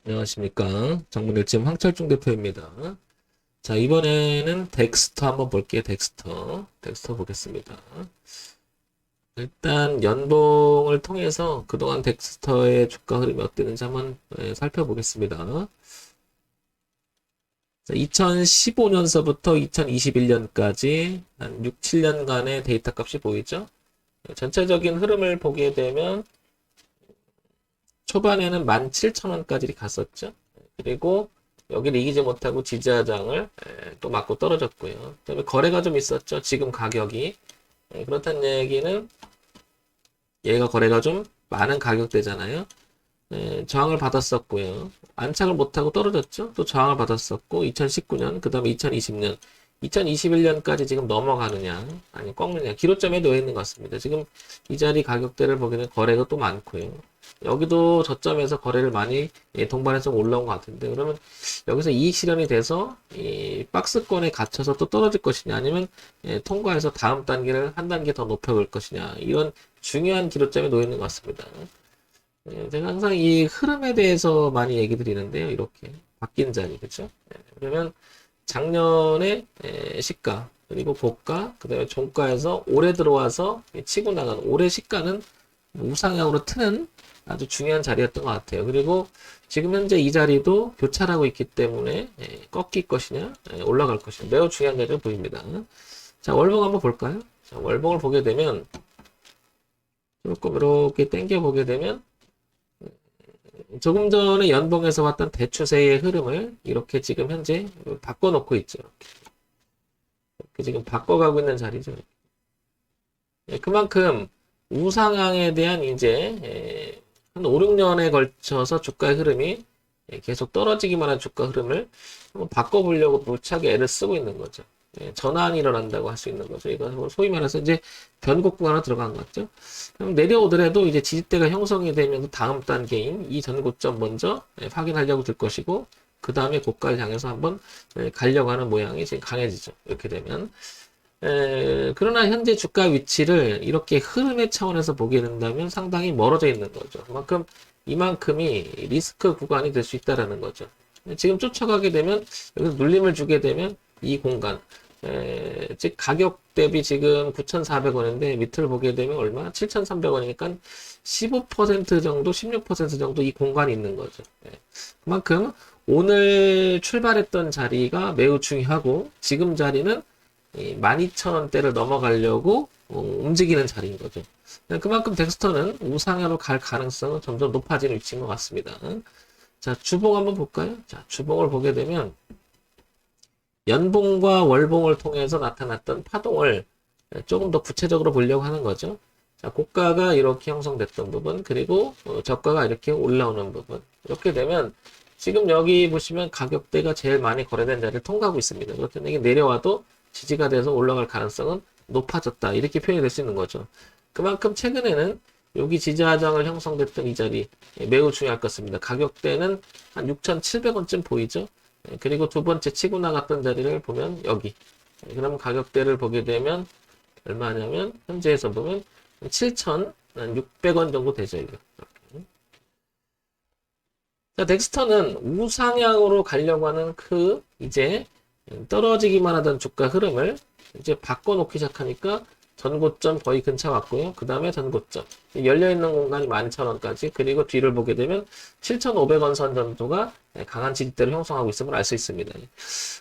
안녕하십니까. 정문일침 황철중 대표입니다. 자, 이번에는 덱스터 한번 볼게요. 덱스터 보겠습니다. 일단 연봉을 통해서 그동안 덱스터의 주가 흐름이 어땠는지 한번 살펴보겠습니다. 2015년서부터 2021년까지 한 6, 7년간의 데이터 값이 보이죠? 전체적인 흐름을 보게 되면 초반에는 17,000원까지 갔었죠. 그리고 여기를 이기지 못하고 지지하장을 또 맞고 떨어졌고요. 그다음에 거래가 좀 있었죠. 지금 가격이. 그렇다는 얘기는 얘가 거래가 좀 많은 가격대잖아요. 저항을 받았었고요. 안착을 못하고 떨어졌죠. 또 저항을 받았었고 2019년, 그 다음에 2020년, 2021년까지 지금 넘어가느냐 아니 꺾느냐 기로점에 놓여 있는 것 같습니다. 지금 이 자리 가격대를 보게 되면 거래가 또 많고요. 여기도 저점에서 거래를 많이 동반해서 올라온 것 같은데, 그러면 여기서 이익 실현이 돼서 이 박스권에 갇혀서 또 떨어질 것이냐, 아니면 통과해서 다음 단계를 한 단계 더 높여볼 것이냐, 이런 중요한 기로점에 놓여 있는 것 같습니다. 제가 항상 이 흐름에 대해서 많이 얘기 드리는데요. 이렇게 바뀐 자리, 그렇죠? 그러면 작년에 시가, 그리고 고가, 그 다음에 종가에서 올해 들어와서 치고 나간 올해 시가는 우상향으로 트는 아주 중요한 자리였던 것 같아요. 그리고 지금 현재 이 자리도 교차하고 있기 때문에 꺾일 것이냐 올라갈 것이냐 매우 중요한 자리로 보입니다. 자, 월봉 한번 볼까요? 자, 월봉을 보게 되면 조금 이렇게 당겨 보게 되면 조금 전에 연봉에서 왔던 대추세의 흐름을 이렇게 지금 현재 바꿔놓고 있죠. 이렇게 지금 바꿔가고 있는 자리죠. 그만큼 우상향에 대한 이제 한 5, 6년에 걸쳐서 주가의 흐름이 계속 떨어지기만 한 주가 흐름을 한번 바꿔보려고 물차게 애를 쓰고 있는 거죠. 전환이 일어난다고 할 수 있는 거죠. 이거 소위 말해서 이제 변곡 구간으로 들어간 거죠. 그럼 내려오더라도 이제 지지대가 형성이 되면서 다음 단계인 이 전고점 먼저 확인하려고 들 것이고, 그 다음에 고가를 향해서 한번 가려고 하는 모양이 지금 강해지죠. 이렇게 되면. 그러나 현재 주가 위치를 이렇게 흐름의 차원에서 보게 된다면 상당히 멀어져 있는 거죠. 그만큼 이만큼이 리스크 구간이 될 수 있다라는 거죠. 지금 쫓아가게 되면 여기서 눌림을 주게 되면 이 공간, 즉 가격 대비 지금 9,400원인데 밑을 보게 되면 얼마? 7,300원이니까 15% 정도, 16% 정도 이 공간이 있는 거죠. 그만큼 오늘 출발했던 자리가 매우 중요하고, 지금 자리는 12,000원대를 넘어가려고 움직이는 자리인 거죠. 그만큼 덱스터는 우상향으로 갈 가능성은 점점 높아지는 위치인 것 같습니다. 자, 주봉 한번 볼까요? 자, 주봉을 보게 되면 연봉과 월봉을 통해서 나타났던 파동을 조금 더 구체적으로 보려고 하는 거죠. 자, 고가가 이렇게 형성됐던 부분, 그리고 저가가 이렇게 올라오는 부분. 이렇게 되면 지금 여기 보시면 가격대가 제일 많이 거래된 자리를 통과하고 있습니다. 그렇다면 이게 내려와도 지지가 돼서 올라갈 가능성은 높아졌다, 이렇게 표현이 될 수 있는 거죠. 그만큼 최근에는 여기 지지하장을 형성됐던 이 자리 매우 중요할 것 같습니다. 가격대는 한 6,700원쯤 보이죠. 그리고 두 번째 치고 나갔던 자리를 보면 여기. 그러면 가격대를 보게 되면 얼마냐면 현재에서 보면 7,600원 정도 되죠. 이거. 자, 덱스터는 우상향으로 가려고 하는 그 이제 떨어지기만 하던 주가 흐름을 이제 바꿔놓기 시작하니까 전고점 거의 근처 왔고요. 그 다음에 전고점. 열려있는 공간이 12,000원까지, 그리고 뒤를 보게 되면 7,500원 선 정도가 강한 지지대를 형성하고 있음을 알 수 있습니다.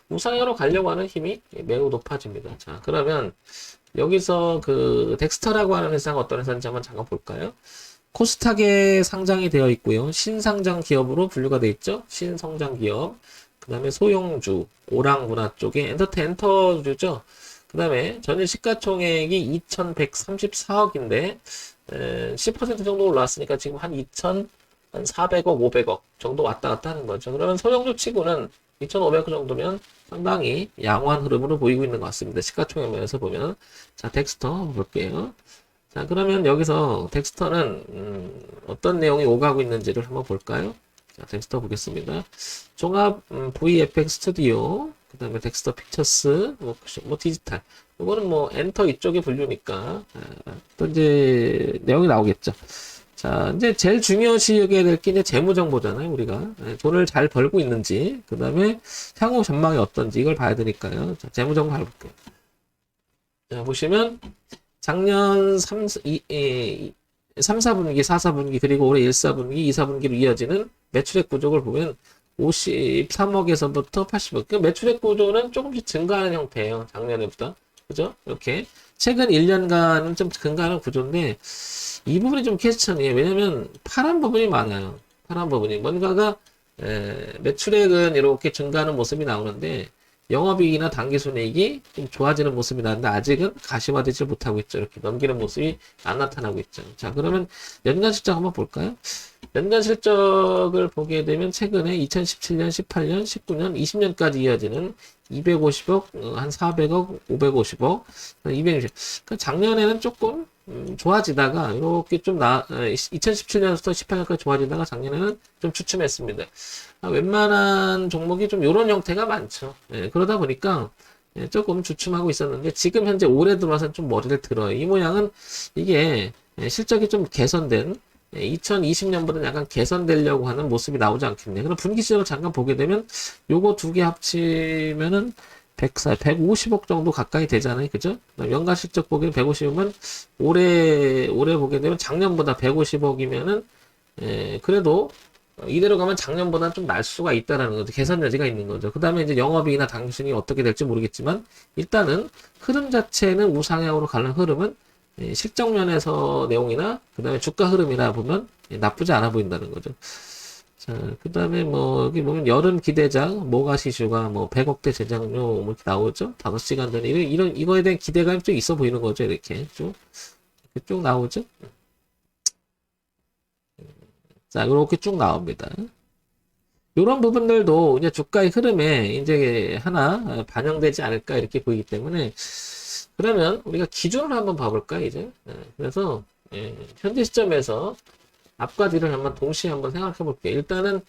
우상향으로 가려고 하는 힘이 매우 높아집니다. 자, 그러면 여기서 그 덱스터라고 하는 회사가 어떤 회사인지 한번 잠깐 볼까요? 코스닥에 상장이 되어 있고요. 신상장 기업으로 분류가 되어 있죠. 신성장 기업. 그 다음에 소형주, 오락문화 쪽에 엔터주죠. 그 다음에 전일 시가총액이 2,134억인데 10% 정도 올라왔으니까 지금 한 2,400억, 500억 정도 왔다 갔다 하는 거죠. 그러면 소형주 치고는 2,500억 정도면 상당히 양호한 흐름으로 보이고 있는 것 같습니다. 시가총액 면에서 보면. 자, 덱스터 볼게요. 자, 그러면 여기서 덱스터는 어떤 내용이 오가고 있는지를 한번 볼까요? 자, 덱스터 보겠습니다. 종합 VFX 스튜디오, 그 다음에 덱스터 픽처스, 뭐 디지털. 이거는 뭐 엔터 이쪽에 분류니까 또 이제 내용이 나오겠죠. 자, 이제 제일 중요시 여겨야 될 게 이제 재무정보잖아요, 우리가. 돈을 잘 벌고 있는지, 그 다음에 향후 전망이 어떤지 이걸 봐야 되니까요. 자, 재무정보 해볼게요. 자, 보시면 작년 3, 4분기, 4, 4분기, 그리고 올해 1, 4분기, 2, 4분기로 이어지는 매출액 구조를 보면 53억에서부터 80억. 그 매출액 구조는 조금씩 증가하는 형태예요. 작년에보다. 그죠? 이렇게. 최근 1년간은 좀 증가하는 구조인데, 이 부분이 좀 퀘스천이에요. 왜냐면 파란 부분이 많아요. 파란 부분이. 뭔가가 매출액은 이렇게 증가하는 모습이 나오는데 영업이익이나 당기순이익이 좀 좋아지는 모습이 나는데 아직은 가시화되지 못하고 있죠. 이렇게 넘기는 모습이 안 나타나고 있죠. 자, 그러면 연간 실적 한번 볼까요? 연간 실적을 보게 되면 최근에 2017년, 18년, 19년, 20년까지 이어지는 250억, 한 400억, 550억, 260억. 그러니까 작년에는 조금 좋아지다가 이렇게 좀 2017년부터 18년까지 좋아지다가 작년에는 좀 주춤했습니다. 웬만한 종목이 좀 이런 형태가 많죠. 그러다 보니까 조금 주춤하고 있었는데 지금 현재 올해 들어와서 좀 머리를 들어요. 이 모양은 이게 실적이 좀 개선된 2020년보다는 약간 개선되려고 하는 모습이 나오지 않겠네. 그럼 분기 실적을 잠깐 보게 되면 요거 두 개 합치면은 150억 정도 가까이 되잖아요. 그죠? 연간 실적 보기는 150이면 올해 보게 되면 작년보다 150억이면은 그래도 이대로 가면 작년보다 좀 날 수가 있다라는 거죠. 개선 여지가 있는 거죠. 그 다음에 이제 영업이익이나 당기순이 어떻게 될지 모르겠지만 일단은 흐름 자체는 우상향으로 가는 흐름은 실적 면에서 내용이나 그 다음에 주가 흐름이나 보면 나쁘지 않아 보인다는 거죠. 자, 그 다음에 뭐 여기 보면 여름 기대작 모가시슈가 뭐 100억대 제작료 뭐 이렇게 나오죠. 5시간 전에 이런 이거에 대한 기대감이 좀 있어 보이는 거죠. 이렇게 쭉 나오죠. 자, 이렇게 쭉 나옵니다. 이런 부분들도 이제 주가의 흐름에 이제 하나 반영되지 않을까 이렇게 보이기 때문에 그러면 우리가 기준을 한번 봐볼까 이제. 그래서 현재 시점에서 앞과 뒤를 한번 동시에 한번 생각해 볼게요. 일단은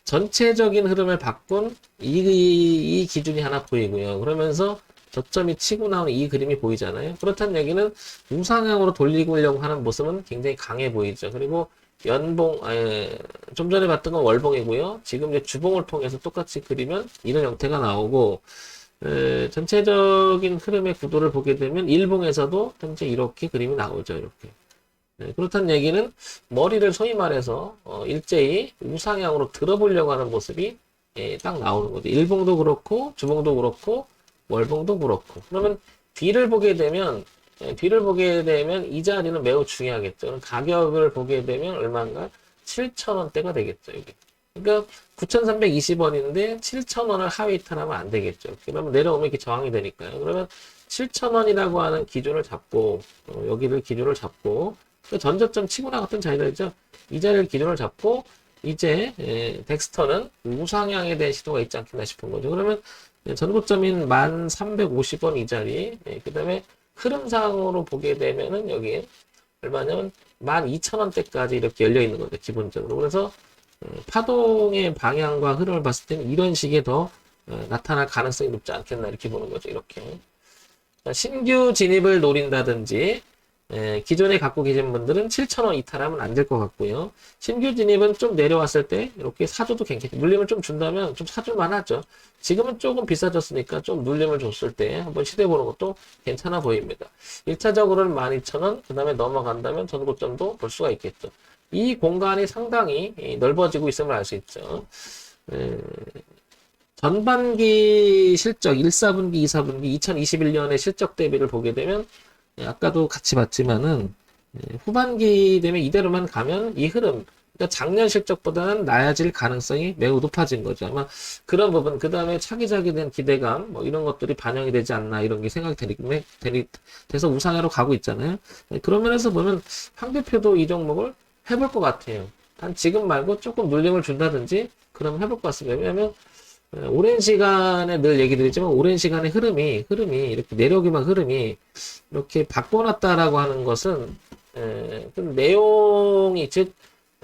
전체적인 흐름을 바꾼 이 기준이 하나 보이고요. 그러면서 저점이 치고 나오는 이 그림이 보이잖아요. 그렇다는 얘기는 우상향으로 돌리려고 하는 모습은 굉장히 강해 보이죠. 그리고 연봉, 좀 전에 봤던 건 월봉이고요. 지금 이제 주봉을 통해서 똑같이 그리면 이런 형태가 나오고, 전체적인 흐름의 구도를 보게 되면 일봉에서도 현재 이렇게 그림이 나오죠. 이렇게. 그렇다는 얘기는 머리를 소위 말해서 일제히 우상향으로 들어보려고 하는 모습이 딱 나오는 거죠. 일봉도 그렇고 주봉도 그렇고 월봉도 그렇고. 그러면 뒤를 보게 되면 이 자리는 매우 중요하겠죠. 가격을 보게 되면 얼마인가? 7,000원대가 되겠죠. 여기. 그러니까 9,320원인데 7,000원을 하위 이탈하면 안 되겠죠. 그러면 내려오면 이렇게 저항이 되니까요. 그러면 7,000원이라고 하는 기준을 잡고 여기를 기준을 잡고 전저점 치고 나갔던 자리들이죠. 이 자리를 기준을 잡고 이제 덱스터는 우상향에 대한 시도가 있지 않겠나 싶은 거죠. 그러면 전고점인 1,350원 이 자리, 그 다음에 흐름상으로 보게 되면은 여기 얼마냐면 12,000원대까지 이렇게 열려 있는 거죠. 기본적으로. 그래서 파동의 방향과 흐름을 봤을 때는 이런 식의 더 나타날 가능성이 높지 않겠나 이렇게 보는 거죠. 이렇게. 신규 진입을 노린다든지 기존에 갖고 계신 분들은 7,000원 이탈하면 안 될 것 같고요. 신규 진입은 좀 내려왔을 때 이렇게 사줘도 괜찮죠. 눌림을 좀 준다면 좀 사줄만 하죠. 지금은 조금 비싸졌으니까 좀 눌림을 줬을 때 한번 시도해보는 것도 괜찮아 보입니다. 1차적으로는 12,000원, 그 다음에 넘어간다면 전고점도 볼 수가 있겠죠. 이 공간이 상당히 넓어지고 있음을 알 수 있죠. 전반기 실적 1, 4분기, 2, 4분기 2021년의 실적 대비를 보게 되면 아까도 같이 봤지만은 후반기 되면 이대로만 가면 이 흐름 그러니까 작년 실적보다는 나아질 가능성이 매우 높아진 거죠. 아마 그런 부분 그 다음에 차기작에 대한 기대감 뭐 이런 것들이 반영이 되지 않나 이런 게 생각이 돼서 우상향으로 가고 있잖아요. 그런 면에서 보면 황 대표도 이 종목을 해볼 것 같아요. 단 지금 말고 조금 눌림을 준다든지 그러면 해볼 것 같습니다. 왜냐하면 오랜 시간에 늘 얘기 드리지만 오랜 시간의 흐름이 이렇게 내려오기만 흐름이 이렇게 바꿔놨다라고 하는 것은 그 내용이 즉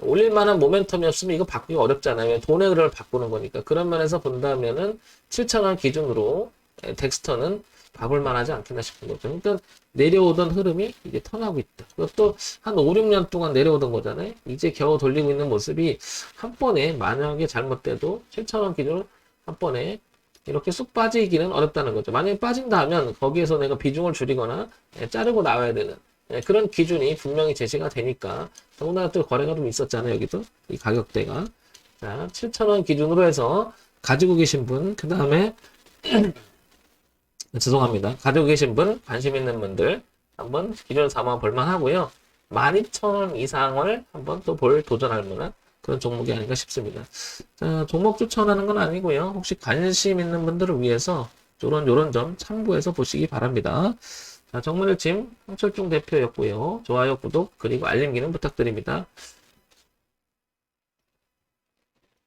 올릴 만한 모멘텀이 없으면 이거 바꾸기 어렵잖아요. 돈의 흐름을 바꾸는 거니까. 그런 면에서 본다면은 7,000원 기준으로 덱스터는 봐볼 만하지 않겠나 싶은 거죠. 그러니까 내려오던 흐름이 이제 턴하고 있다. 그것도 한 5, 6년 동안 내려오던 거잖아요. 이제 겨우 돌리고 있는 모습이 한 번에 만약에 잘못돼도 7,000원 기준으로 한 번에 이렇게 쑥 빠지기는 어렵다는 거죠. 만약에 빠진다 하면 거기에서 내가 비중을 줄이거나 자르고 나와야 되는 그런 기준이 분명히 제시가 되니까 더군다나 또 거래가 좀 있었잖아요. 여기도 이 가격대가 자 7,000원 기준으로 해서 가지고 계신 분 그 다음에 죄송합니다. 가지고 계신 분 관심 있는 분들 한번 기존 삼아 볼만 하고요. 12,000원 이상을 한번 또 도전할 만한 그런 종목이 아닌가 싶습니다. 자, 종목 추천하는 건 아니고요. 혹시 관심 있는 분들을 위해서 요런 점 참고해서 보시기 바랍니다. 자, 정문일침 황철중 대표였고요. 좋아요, 구독, 그리고 알림 기능 부탁드립니다.